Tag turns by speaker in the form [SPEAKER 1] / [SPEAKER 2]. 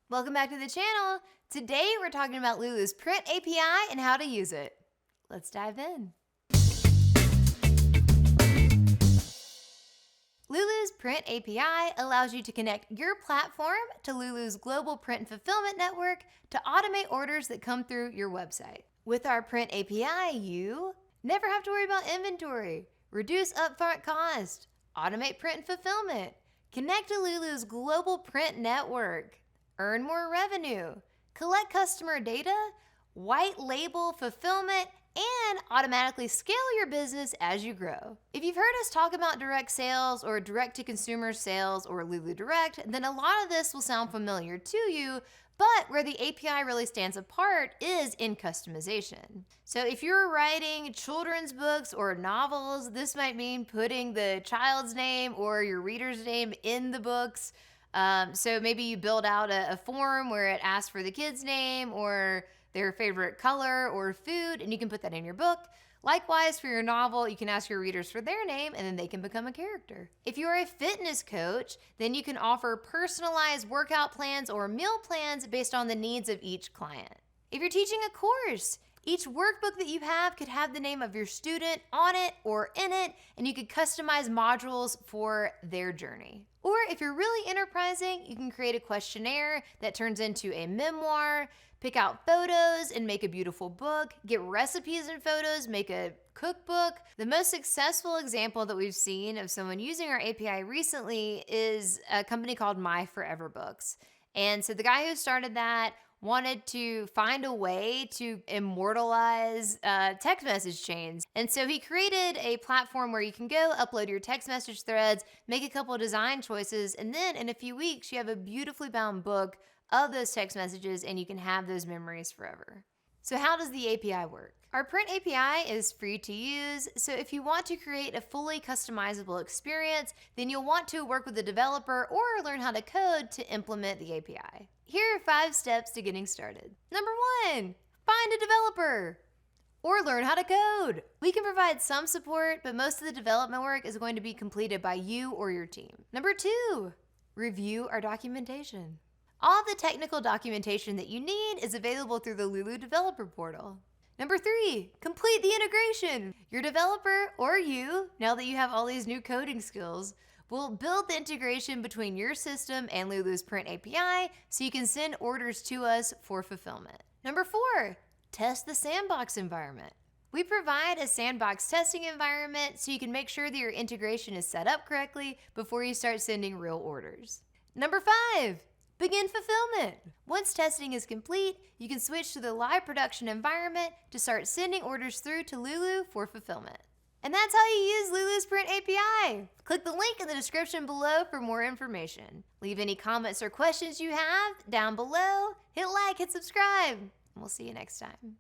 [SPEAKER 1] Welcome back to the channel. Today we're talking about Lulu's print API and how to use it. Let's dive in. Lulu's print API allows you to connect your platform to Lulu's global print and fulfillment network to automate orders that come through your website. With our print API, you never have to worry about inventory, reduce upfront cost, automate print and fulfillment, connect to Lulu's global print network, earn more revenue, collect customer data, white label fulfillment, and automatically scale your business as you grow. If you've heard us talk about direct sales or direct-to-consumer sales or Lulu Direct, then a lot of this will sound familiar to you, but where the API really stands apart is in customization. So if you're writing children's books or novels, this might mean putting the child's name or your reader's name in the books. So maybe you build out a form where it asks for the kid's name or their favorite color or food, and you can put that in your book. Likewise, for your novel, you can ask your readers for their name, and then they can become a character. If you're a fitness coach, then you can offer personalized workout plans or meal plans based on the needs of each client. If you're teaching a course, each workbook that you have could have the name of your student on it or in it, and you could customize modules for their journey. Or if you're really enterprising, you can create a questionnaire that turns into a memoir, pick out photos and make a beautiful book, get recipes and photos, make a cookbook. The most successful example that we've seen of someone using our API recently is a company called My Forever Books. And so the guy who started that wanted to find a way to immortalize text message chains. And so he created a platform where you can go upload your text message threads, make a couple of design choices, and then in a few weeks, you have a beautifully bound book of those text messages and you can have those memories forever. So how does the API work? Our print API is free to use, so if you want to create a fully customizable experience, then you'll want to work with a developer or learn how to code to implement the API. Here are 5 steps to getting started. Number 1, find a developer or learn how to code. We can provide some support, but most of the development work is going to be completed by you or your team. Number 2, review our documentation. All the technical documentation that you need is available through the Lulu developer portal. Number 3, complete the integration. Your developer or you, now that you have all these new coding skills, will build the integration between your system and Lulu's print API so you can send orders to us for fulfillment. Number 4, test the sandbox environment. We provide a sandbox testing environment so you can make sure that your integration is set up correctly before you start sending real orders. Number 5, begin fulfillment. Once testing is complete, you can switch to the live production environment to start sending orders through to Lulu for fulfillment. And that's how you use Lulu's print API. Click the link in the description below for more information. Leave any comments or questions you have down below. Hit like, hit subscribe, and we'll see you next time.